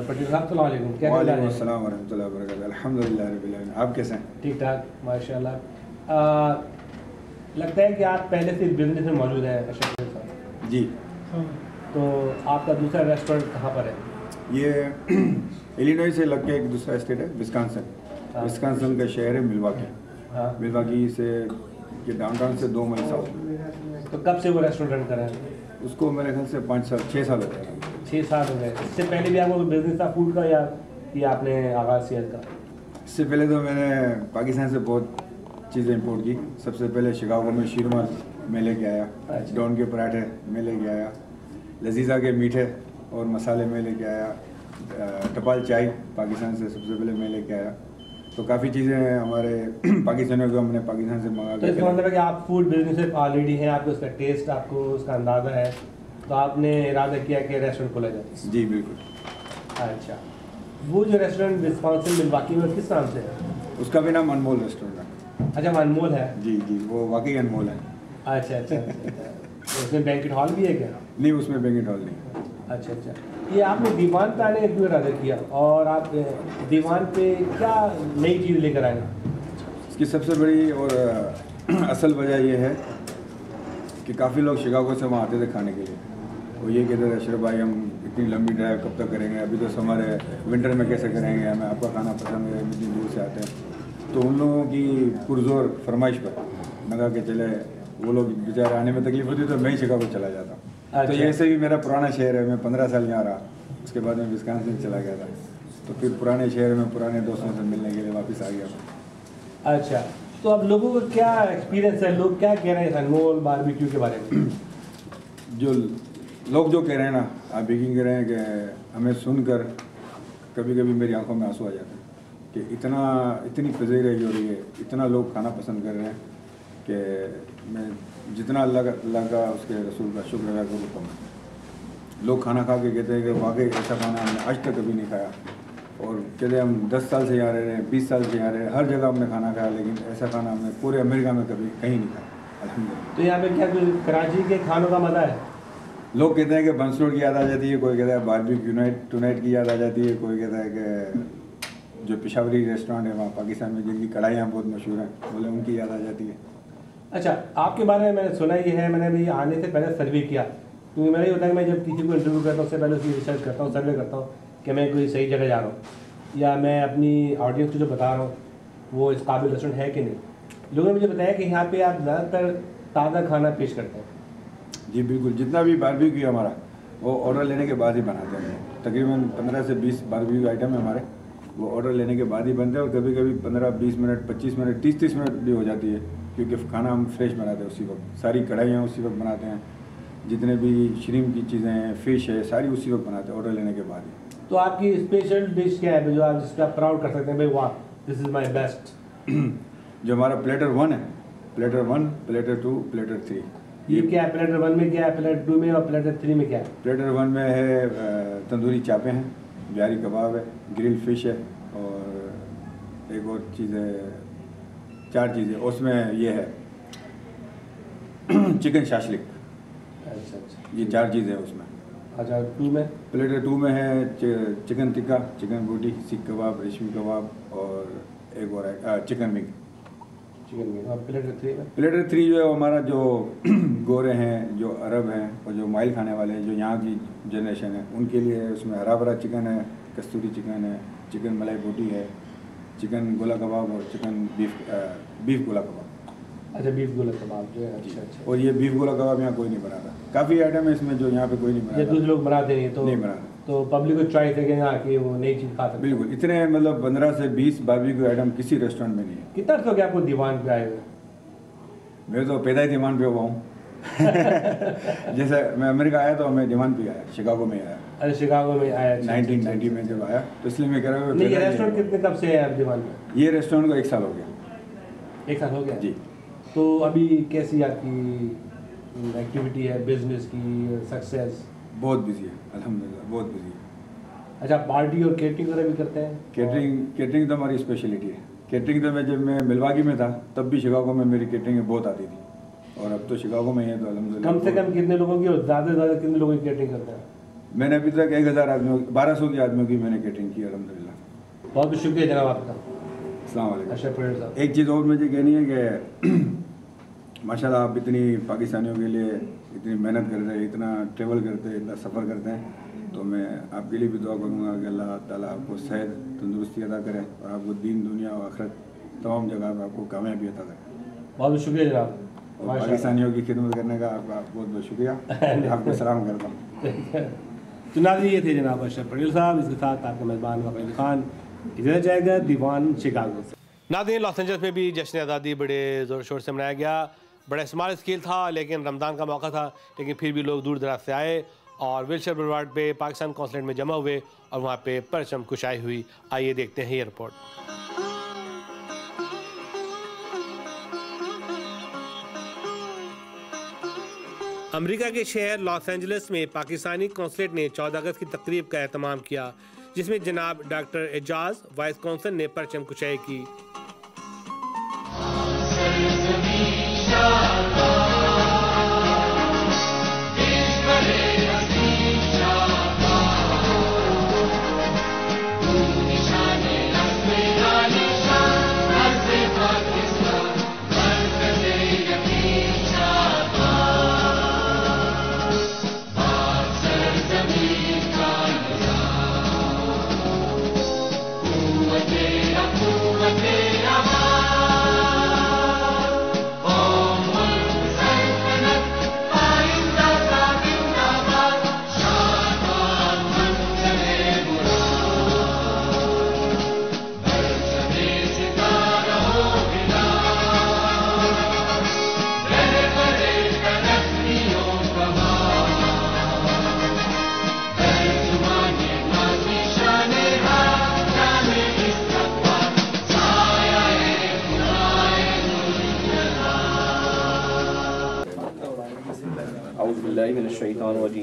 Speaker 1: पटेल साहब अस्सलाम वालेकुम। क्या
Speaker 5: वालेकुम अस्सलाम वरहमतुल्लाहि वबरकातुहू। अल्हम्दुलिल्लाह रब्बिल आलमीन। आप कैसे हैं?
Speaker 1: ठीक ठाक माशाल्लाह। लगता है कि आप पहले से बिजनेस में मौजूद हैं अशरफ पटेल साहब?
Speaker 5: जी।
Speaker 1: तो आपका दूसरा रेस्टोरेंट कहाँ पर है?
Speaker 5: ये इलिनॉय से लग के एक दूसरा स्टेट है विस्कॉन्सिन। विस्कॉन्सिन का शहर है मिल्वाकी। मिल्वाकी से ये डाउनटाउन से 2 मील साउथ।
Speaker 1: तो कब से वो रेस्टोरेंट रन कर रहे हैं?
Speaker 5: उसको मेरे ख्याल से 6 साल हो गए।
Speaker 1: 6 साल हो गए। इससे पहले भी आपको बिजनेस था फूड का या कि आपने आगाज़ किया इसका?
Speaker 5: इससे पहले तो मैंने पाकिस्तान से बहुत चीज़ें इंपोर्ट की। सबसे पहले शिकागो में शीरमाल मैं लेके आया, डॉन के पराठे मैं लेके आया, लजीज़ा के मीठे और मसाले मैं लेके आया, टपाल चाय पाकिस्तान से सबसे पहले मैं लेके आया। तो काफ़ी चीज़ें हमारे पाकिस्तानियों को हमने पाकिस्तान से मंगा
Speaker 1: के। तो इसका मतलब है कि आप फूड बिजनेस में ऑलरेडी हैं, आपको उसका टेस्ट, आपको उसका अंदाज़ा है, तो आपने इरादा किया कि रेस्टोरेंट खोला जाए?
Speaker 5: जी बिल्कुल।
Speaker 1: अच्छा, वो जो रेस्टोरेंट विस्कॉन्सिन मिल्वाकी में किस नाम से है?
Speaker 5: उसका भी नाम अनमोल रेस्टोरेंट है।
Speaker 1: अच्छा, अनमोल है?
Speaker 5: जी जी, वो वाकई अनमोल है।
Speaker 1: अच्छा अच्छा। उसमें बैंकेट हॉल भी है क्या?
Speaker 5: नहीं, उसमें बैंकेट हॉल नहीं।
Speaker 1: अच्छा अच्छा। ये आपने दीवान पे आने क्यों इरादा किया और आप दीवान पे क्या नई चीज़ लेकर आए?
Speaker 5: इसकी सबसे बड़ी और असल वजह यह है कि काफ़ी लोग शिकागो से वहाँ आते थे खाने के लिए। वो ये कहते थे अशरफ भाई हम इतनी लंबी ड्राइव कब तक करेंगे, अभी तो समर है, विंटर में कैसे करेंगे, हमें आपका खाना पसंद है, इतनी दूर से आते हैं। तो उन लोगों की पुरजोर फरमाइश पर लगा के चले, वो लोग बेचारे आने में तकलीफ होती तो मैं ही शिकागो चला जाता। अच्छा। तो ऐसे भी मेरा पुराना शहर है, मैं 15 साल यहाँ रहा, उसके बाद मैं विस्कॉन्सिन चला गया था, तो फिर पुराने शहर में पुराने दोस्तों से मिलने के लिए वापस आ गया।
Speaker 1: अच्छा, तो अब लोगों का क्या एक्सपीरियंस है, लोग क्या कह रहे हैं अनमोल बारबेक्यू के बारे में?
Speaker 5: जो लोग जो कह रहे हैं ना, आप यकीन कह रहे हैं कि हमें सुनकर कभी कभी मेरी आंखों में आंसू आ जाते हैं कि इतनी पजीराई हो रही है, इतना लोग खाना पसंद कर रहे हैं कि मैं जितना अल्लाह का उसके रसूल का शुक्र अदा करूँ कम। लोग खाना खा के कहते हैं कि वाकई ऐसा खाना हमने आज तक कभी नहीं खाया, और कहते हैं हम 10 साल से यहाँ रह रहे हैं, 20 साल से यहाँ रहे हैं, हर जगह हमने खाना खाया, लेकिन ऐसा खाना हमने पूरे अमेरिका में कभी कहीं नहीं खाया अल्हम्दुलिल्लाह।
Speaker 1: तो यहाँ पे क्या कोई कराची के खानों का मज़ा है?
Speaker 5: लोग कहते हैं कि बंस रोड की याद आ जाती है, कोई कहता है बारबेक्यू टुनाइट की याद आ जाती है, कोई कहता है कि जो पेशावरी रेस्टोरेंट है वहाँ पाकिस्तान में जिनकी कढ़ाइयाँ बहुत मशहूर हैं, बोले उनकी याद आ जाती है।
Speaker 1: अच्छा, आपके बारे में मैंने सुना ये है, मैंने भी आने से पहले सर्वे किया, क्योंकि मेरा ये होता है कि मैं जब किसी को इंटरव्यू करता हूँ उससे पहले उसकी रिसर्च करता हूँ, सर्वे करता हूँ कि मैं कोई सही जगह जा रहा हूँ या मैं अपनी ऑडियंस को जो बता रहा हूँ वो इस काबिल रेस्टोरेंट है कि नहीं। लोगों ने मुझे बताया कि यहाँ पे आप ज़्यादातर ताज़ा खाना पेश करते हैं।
Speaker 5: जी बिल्कुल, जितना भी बारबेक्यू हमारा वो ऑर्डर लेने के बाद ही बनाते हैं। तकरीबन 15 से 20 बारबेक्यू आइटम है हमारे, वो ऑर्डर लेने के बाद ही बनते हैं और कभी कभी 15-20 मिनट, 25 मिनट, 30 मिनट भी हो जाती है, क्योंकि खाना हम फ्रेश बनाते हैं उसी वक्त। सारी कढ़ाइयाँ उसी वक्त बनाते हैं, जितने भी श्रिम्प की चीज़ें हैं, फ़िश है, सारी उसी वक्त बनाते हैं ऑर्डर लेने के बाद ही।
Speaker 1: तो आपकी स्पेशल डिश क्या है जो आप जिस पर आप प्राउड कर सकते हैं, भाई वाह दिस इज़ माई बेस्ट?
Speaker 5: जो हमारा प्लेटर 1 है, प्लेटर 1, प्लेटर 2, प्लेटर 3।
Speaker 1: ये क्या है? प्लेटर 1 में क्या है, प्लेटर 2 में और प्लेटर 3 में क्या है?
Speaker 5: प्लेटर 1 में है तंदूरी चापें हैं, बिहारी कबाब है, ग्रिल फिश है और एक और चीज़ है, 4 चीज़ें उसमें ये है चिकन शाशलिक।
Speaker 1: अच्छा,
Speaker 5: ये 4 चीज़ें हैं उसमें।
Speaker 1: अच्छा, 2 में?
Speaker 5: प्लेटर 2 में है चिकन टिक्का, चिकन बोटी, सीख कबाब, रेशमी कबाब और एक और चिकन विंग।
Speaker 1: और प्लेटर 3 में?
Speaker 5: प्लेटर 3 जो है हमारा जो गोरे हैं, जो अरब हैं और जो माइल खाने वाले हैं, जो यहाँ की जनरेशन है उनके लिए है। उसमें हरा भरा चिकन है, कस्तूरी चिकन है, चिकन मलाई बोटी है, चिकन गोला कबाब और चिकन बीफ गोला कबाब।
Speaker 1: अच्छा, बीफ गोला कबाब जो है। अच्छा।
Speaker 5: और ये बीफ गोला कबाब यहाँ कोई नहीं बनाता। काफ़ी आइटम है इसमें जो यहाँ पे कोई नहीं बनाता।
Speaker 1: ये दूसरे लोग बनाते नहीं, तो
Speaker 5: नहीं बनाता,
Speaker 1: तो पब्लिक को चॉइस है कि यहाँ की वो नई चीज़ खा सकते।
Speaker 5: बिल्कुल, इतने मतलब 15 से 20 बारबेक्यू आइटम किसी रेस्टोरेंट में नहीं है।
Speaker 1: कितना अर्थ हो गया आपको दीवान पे आए हुए?
Speaker 5: मैं तो पैदा ही दीवान पे हुआ हूँ। जैसे मैं अमेरिका आया तो मैं दीवान पे आया, शिकागो में आया।
Speaker 1: अरे शिकागो में आया
Speaker 5: 1990 में जब आया, तो इसलिए मैं कह रहा हूँ।
Speaker 1: ये रेस्टोरेंट कितने कब से है आप दीवान पे?
Speaker 5: ये रेस्टोरेंट को 1 साल हो गया।
Speaker 1: 1 साल हो गया
Speaker 5: जी।
Speaker 1: तो अभी कैसी आपकी एक्टिविटी है, बिजनेस की सक्सेस?
Speaker 5: बहुत बिजी है अल्हम्दुलिल्लाह, बहुत बिजी है।
Speaker 1: अच्छा, पार्टी और केटरिंग वगैरह भी करते हैं?
Speaker 5: केटरिंग तो हमारी स्पेशलिटी है। केटरिंग तो जब मैं मिल्वाकी में था तब भी शिकागो में मेरी केटरिंग बहुत आती थी, और अब तो शिकागो में ही है तो अल्हम्दुलिल्लाह।
Speaker 1: कम से कम कितने लोगों की और ज़्यादा से ज़्यादा कितने लोगों की केटरिंग करते हैं?
Speaker 5: मैंने अभी तक 1000 आदमियों, 1200 की आदमियों की मैंने केटरिंग की अल्हम्दुलिल्लाह।
Speaker 1: बहुत बहुत शुक्रिया जनाब आपका।
Speaker 5: अस्सलाम वालेकुम।
Speaker 1: अशरफ पटेल साहब,
Speaker 5: एक चीज़ और मुझे कहनी है कि माशाल्लाह आप इतनी पाकिस्तानियों के लिए इतनी मेहनत करते हैं, इतना ट्रेवल करते हैं, इतना सफ़र करते हैं, तो मैं आपके लिए भी दुआ करूँगा कि अल्लाह ताला आपको सेहत तंदुरुस्ती अदा करे और आपको दीन दुनिया और आखिरत तमाम जगह पर आपको कामयाबी अदा करे।
Speaker 1: बहुत बहुत शुक्रिया जनाब।
Speaker 5: और पाकिस्तानियों की खिदमत करने का आपका बहुत बहुत शुक्रिया। आपको सलाम करता हूँ।
Speaker 1: तो नाज़रीन, ये थे जनाब अशरफ पटेल साहब, इसके साथ आपका मेज़बान वकील खान इधर जाएगा दीवान शिकागो से। नाज़रीन, लॉस एंजल्स में भी जश्न आज़ादी बड़े ज़ोर शोर से मनाया गया। बड़ा स्मॉल स्केल था, लेकिन रमज़ान का मौका था, लेकिन फिर भी लोग दूर दराज से आए और विल्शर बुलवार्ड पे पाकिस्तान कौंसलेट में जमा हुए और वहाँ पे परचम कुशाई हुई। आइए देखते हैं ये रिपोर्ट। अमेरिका के शहर लॉस एंजलिस में पाकिस्तानी कौंसलेट ने 14 अगस्त की तकरीब का एहतमाम किया, जिसमें जनाब डॉक्टर एजाज वाइस कौंसल ने परचम कुशाई की।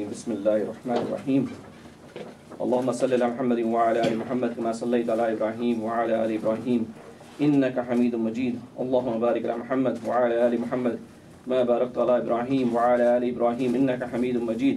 Speaker 6: बिस्मिल्लाहिर्रहमानिर्रहीम। अल्लाहुम्मा सल्लि अला मुहम्मद व अला आलि मुहम्मद कमा सल्लैता अला इब्राहीम व अला आलि इब्राहीम इन्नका हमीदुम मजीद। अल्लाहुम्मा बारिक अला मुहम्मद व अला आलि मुहम्मद कमा बारकता अला इब्राहीम व अला आलि इब्राहीम इन्नका हमीदुम मजीद।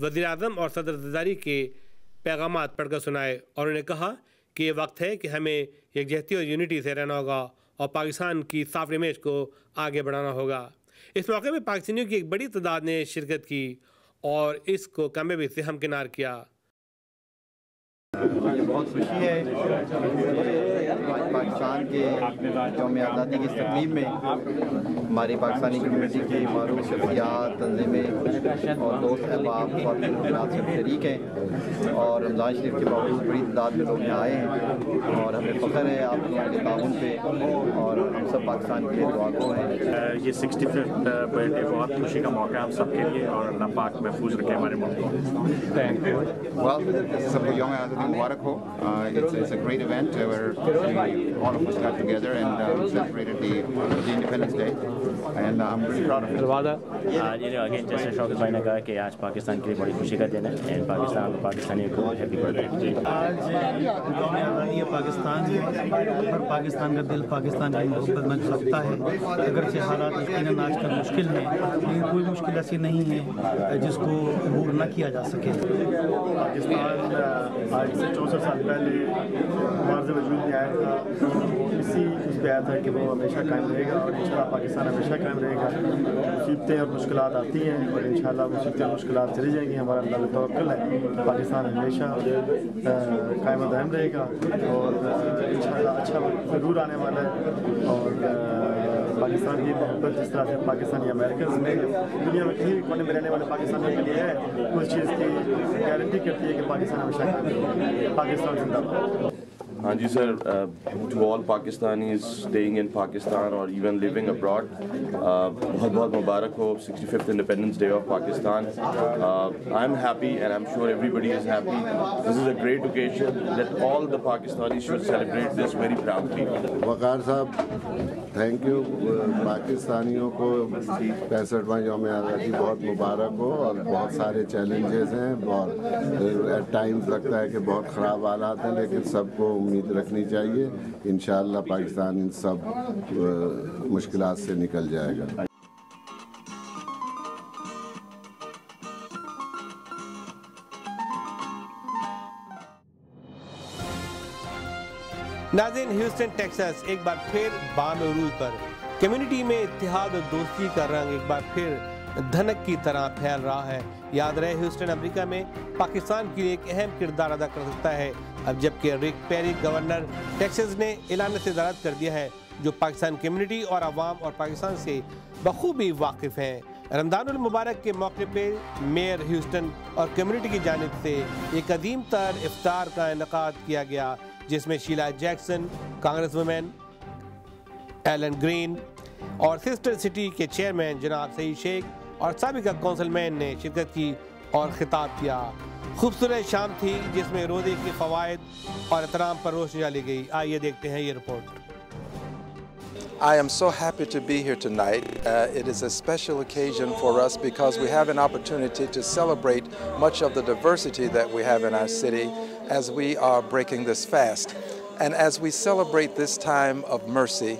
Speaker 1: वज़ीर आज़म और सदर ज़रदारी के पैगामात पढ़कर सुनाए और उन्होंने कहा कि ये वक्त है कि हमें यकजहती और यूनिटी से रहना होगा और पाकिस्तान की साफ इमेज को आगे बढ़ाना होगा। इस मौके में पाकिस्तानियों की एक बड़ी तादाद ने शिरकत की और इसको कामयाबी से हमकिनार किया।
Speaker 17: मुझे बहुत खुशी है पाकिस्तान के यौम आज़ादी की तकरीब में हमारी पाकिस्तानी कम्यूनिटी के मारूफ शख्सियात तंजीमें और दोस्त अहबाब सब शरीक हैं और रमज़ान शरीफ के बावजूद बड़ी तादाद में लोग यहाँ आए हैं और हमें फ़ख्र है आप लोगों के ताउन पे और हम सब पाकिस्तान के दुआगो हैं।
Speaker 7: ये 65th बर्थडे बहुत खुशी का मौका है हम सब के लिए और अल्लाह पाक महफूज रखे हमारे मुल्क को।
Speaker 22: Thank you. सबको यौम आज़ादी मुबारक हो। It's a great event where all of us got together and celebrated the Independence Day and I'm really proud of it.
Speaker 23: Again जैसे शौकत भाई ने कहा कि आज पाकिस्तान के लिए बड़ी खुशी का दिन है एंड पाकिस्तानियों को हैप्पी बर्थडे।
Speaker 24: आज यौम आज़ादी पाकिस्तान है और पाकिस्तान का दिल पाकिस्तान की मोहब्बत में रखता है। अगरचे हालात यकीनन आजकल मुश्किल हैं लेकिन कोई मुश्किल ऐसी नहीं है जिसको अबूर न किया जा सके।
Speaker 7: पाकिस्तान आज से 64 साल पहले हमारे वजूद में आया था इसी उस पे आया था कि वो हमेशा कायम रहेगा और इंशाल्लाह पाकिस्तान हमेशा कायम रहेगा। मुसीबतें और मुश्किलात आती हैं और इंशाल्लाह मुसीबतें और मुश्किलात चली जाएंगी। हमारा अल्लाह पे तवक्कुल है पाकिस्तान हमेशा कायम दायम रहेगा और इंशाल्लाह अच्छा वक्त ज़रूर आने वाला है और पाकिस्तान की मोहब्बत जिस तरह से पाकिस्तानी अमेरिकन में दुनिया में कहीं भी कोने में रहने वाले पाकिस्तानियों के लिए है उस चीज़ की गारंटी करती है कि पाकिस्तान हमेशा पाकिस्तान जिंदाबाद।
Speaker 25: हाँ जी sir, to all Pakistanis staying in Pakistan और इवन लिविंग अब्रॉड बहुत बहुत मुबारक हो 65th independence day of Pakistan. I am happy and I am sure everybody is happy. This is a great occasion that all the Pakistanis should celebrate this very proudly.
Speaker 26: Waqar sahab thank you. पाकिस्तानियों को 65वां यौम आज़ादी बहुत मुबारक हो और बहुत सारे चैलेंजेस हैं और एट टाइम्स लगता है कि बहुत ख़राब हालात हैं लेकिन सबको उम्मीद रखनी चाहिए इंशाअल्लाह पाकिस्तान इन सब मुश्किलात से निकल जाएगा।
Speaker 1: नाज़रीन, ह्यूस्टन टेक्सास एक बार फिर बाम-ए-उरूज पर कम्युनिटी में इत्तेहाद और दोस्ती का रंग एक बार फिर धनक की तरह फैल रहा है। याद रहे ह्यूस्टन अमेरिका में पाकिस्तान के लिए एक अहम किरदार अदा कर सकता है। अब जबकि रिक पेरी गवर्नर टेक्सास ने ऐलान से ज़रारत कर दिया है जो पाकिस्तान कम्युनिटी और अवाम और पाकिस्तान से बखूबी वाकिफ़ हैं। रमज़ानुल मुबारक के मौके पे मेयर ह्यूस्टन और कम्युनिटी की जानिब से एक अजीम तर इफ्तार का इनेकाद किया गया जिसमें Sheila Jackson, congress women Al Green और सिस्टर सिटी के चेयरमैन जनाब सईद शेख और साबिका कौंसलमैन ने शिरकत की और खिताब किया। खूबसूरत शाम थी जिसमें रोज़े के फ़वाइद और एहतराम पर रोशनी डाली गई। आइए देखते हैं ये report.
Speaker 27: I am so happy to be here tonight. It is a special occasion for us because we have an opportunity to celebrate much of the diversity that we have in our city as we are breaking this fast. And as we celebrate this time of mercy,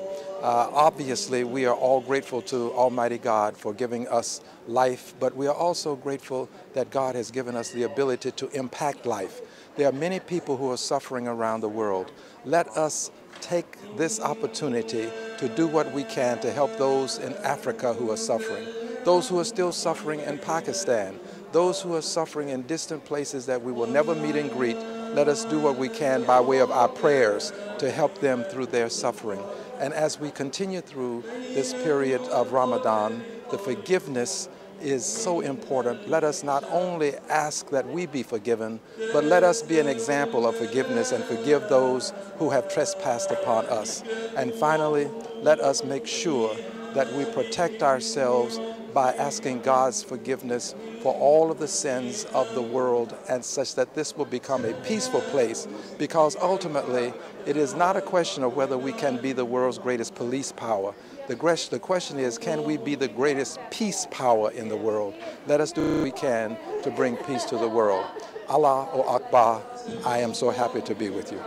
Speaker 27: obviously we are all grateful to Almighty God for giving us life, but we are also grateful that God has given us the ability to impact life. There are many people who are suffering around the world. Let us take this opportunity to do what we can to help those in Africa who are suffering, those who are still suffering in Pakistan, those who are suffering in distant places that we will never meet and greet, let us do what we can by way of our prayers to help them through their suffering. And as we continue through this period of Ramadan, the forgiveness is so important. Let us not only ask that we be forgiven, but let us be an example of forgiveness and forgive those who have trespassed upon us. And finally, let us make sure that we protect ourselves by asking God's forgiveness for all of the sins of the world, and such that this will become a peaceful place, because ultimately it is not a question of whether we can be the world's greatest police power. The question is, can we be the greatest peace power in the world? Let us do what we can to bring peace to the world. Allahu Akbar. I am so happy to be with you.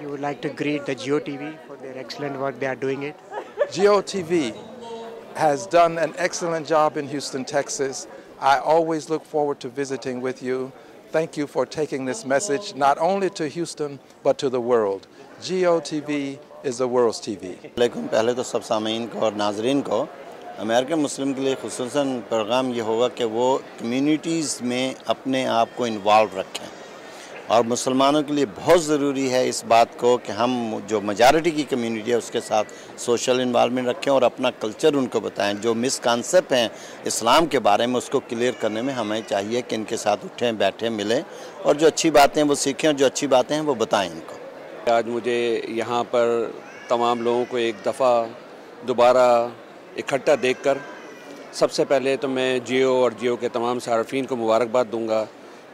Speaker 3: You would like to greet the Geo TV for their excellent work they are doing it?
Speaker 27: Geo TV has done an excellent job in Houston, Texas. I always look forward to visiting with you. Thank you for taking this message not only to Houston but to the world. Geo TV is the world's TV.
Speaker 4: पहले तो सब सामीन को और नाजरीन को American मुस्लिम के लिए खुसूसन पैगाम ये होगा कि वो कम्युनिटीज़ में अपने आप को इन्वॉल्व रखें, और मुसलमानों के लिए बहुत ज़रूरी है इस बात को कि हम जो मेजॉरिटी की कम्युनिटी है उसके साथ सोशल इन्वॉल्वमेंट रखें और अपना कल्चर उनको बताएं। जो मिसकॉन्सेप्ट हैं इस्लाम के बारे में उसको क्लियर करने में हमें चाहिए कि इनके साथ उठें, बैठें, मिलें, और जो अच्छी बातें हैं वो सीखें और जो अच्छी बातें हैं वो बताएं इनको।
Speaker 8: आज मुझे यहाँ पर तमाम लोगों को एक दफ़ा दोबारा इकट्ठा देखकर सबसे पहले तो मैं जियो और जियो के तमाम सार्फिन को मुबारकबाद दूंगा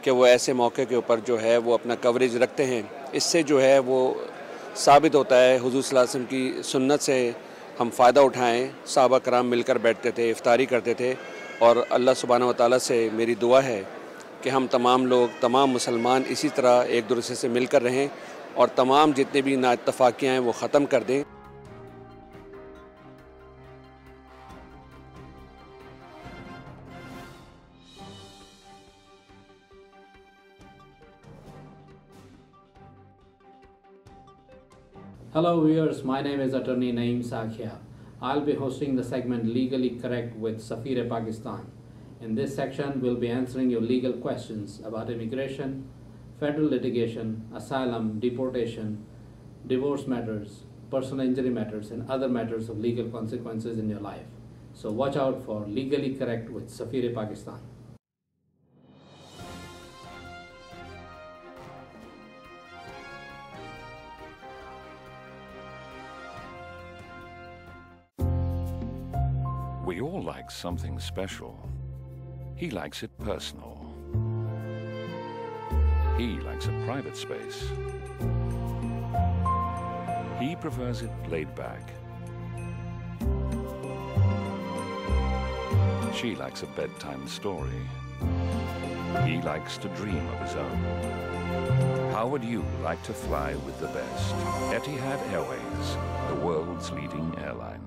Speaker 8: कि वो ऐसे मौके के ऊपर जो है वो अपना कवरेज रखते हैं। इससे जो है वो साबित होता है हुज़ूर सल्लल्लाहु अलैहि वसल्लम की सुन्नत से हम फ़ायदा उठाएं। सहाबा कराम मिलकर बैठते थे, इफ्तारी करते थे, और अल्लाह सुब्हानहू व तआला से मेरी दुआ है कि हम तमाम लोग, तमाम मुसलमान इसी तरह एक दूसरे से मिलकर रहें और तमाम जितने भी नाइत्तफ़ाक़ियाँ हैं वो ख़त्म कर दें।
Speaker 9: Hello viewers, my name is Attorney Naeem Sakhia. I'll be hosting the segment Legally Correct with Safir-e-Pakistan. In this section, we'll be answering your legal questions about immigration, federal litigation, asylum, deportation, divorce matters, personal injury matters, and other matters of legal consequences in your life. So watch out for Legally Correct with Safir-e-Pakistan.
Speaker 10: We all like something special. He likes it personal. He likes a private space. He prefers it laid back. She likes a bedtime story. He likes to dream of his own. How would you like to fly with the best? Etihad Airways, the world's leading airline.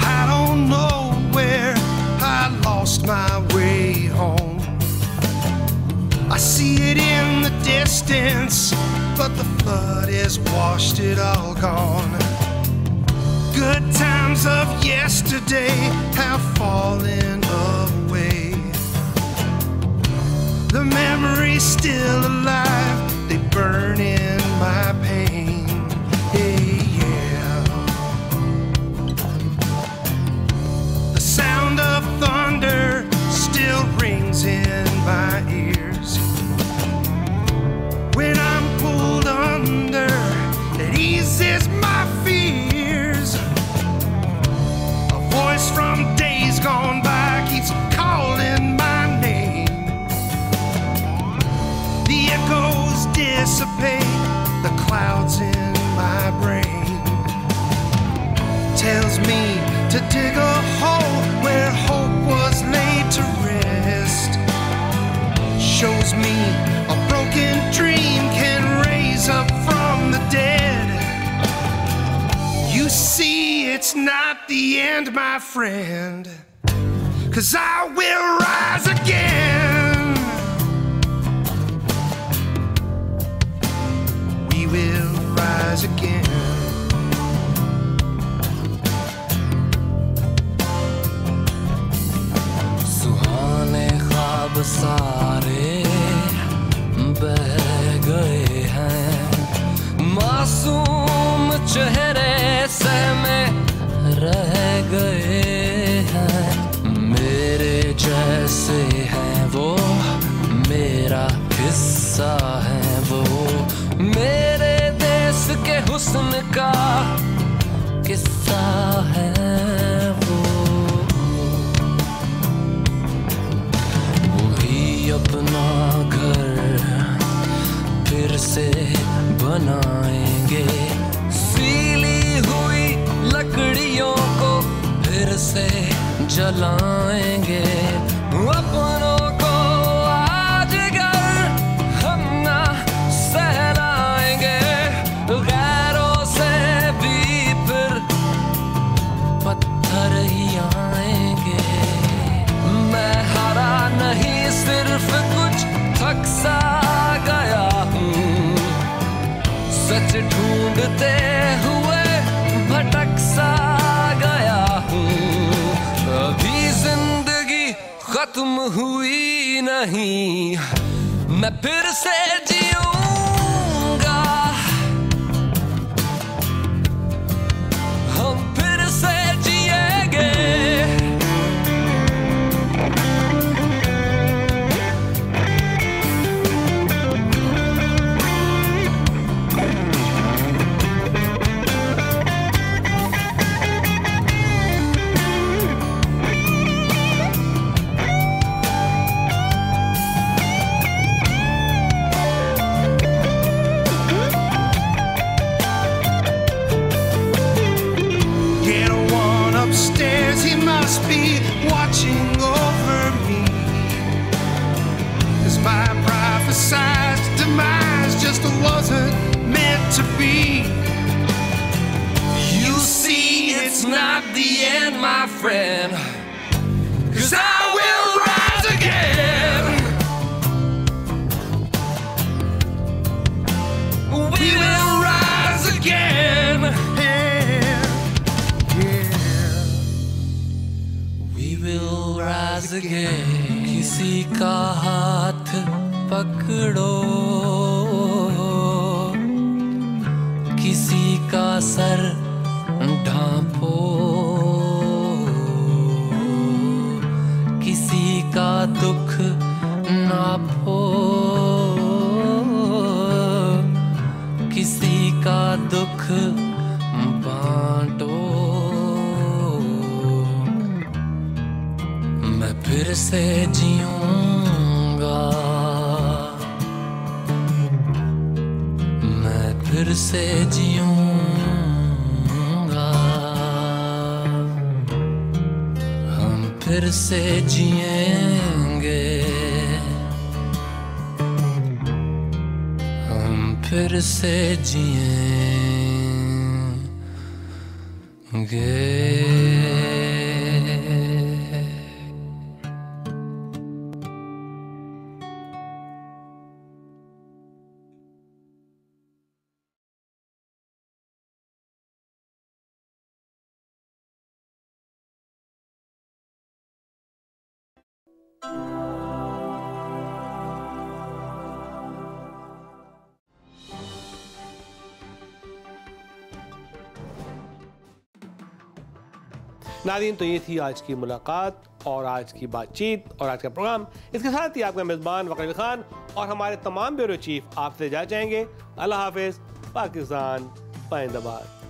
Speaker 12: I don't know where I lost my way home. I see it in the distance, but the flood has washed it all gone. Good times of yesterday have fallen away. The memories still alive, they burn in my pain. Hey, yeah. The sound of thunder still rings in my ears. When I'm pulled under, it eases my fears. A voice from days gone by keeps calling my name. The echoes dissipate, the clouds in my brain. Tells me to dig a hole where hope was laid to rest. Shows me a broken dream can raise up from the dead. You see it's not the end, my friend, 'cause I will rise again. We will rise again.
Speaker 11: सुहाने ख्वाब सारे बह गए हैं, मासूम चेहरे सहमे रह गए हैं। मेरे जैसे हैं वो, मेरा हिस्सा है वो, मेरे देश के हुस्न का किस्सा है वो। वही अपना घर फिर से बनाएंगे, सीली हुई लकड़ियों को फिर से जलाएंगे। अपनों को आज घर हम ना सहलाएंगे, गैरों से भी फिर पत्थर ही आएंगे। मैं हारा नहीं, सिर्फ कुछ थक सा गया हूँ, सच ढूंढते हुए भटक सा गया हूँ। अभी जिंदगी खत्म हुई नहीं, मैं फिर से जीऊंगा, हम फिर से जिएंगे।
Speaker 12: Upstairs, he must be watching over me, 'cause my prophesied demise just wasn't meant to be.
Speaker 11: You see, it's not the end, my friend, 'cause I will rise again. We will rise again. We'll rise again. किसी का हाथ पकड़ो, किसी का sir ढांपो, किसी का दुख नापो, किसी का दुख बांटो। फिर से जीऊंगा, मैं फिर से जीऊंगा, हम फिर से जिएंगे, हम फिर से जिएंगे।
Speaker 1: नाज़रीन, तो ये थी आज की मुलाकात और आज की बातचीत और आज का प्रोग्राम। इसके साथ ही आपका मेज़बान वक़ील खान और हमारे तमाम ब्यूरो चीफ आपसे जा चाहेंगे। अल्लाह हाफ़िज़। पाकिस्तान जिंदाबाद।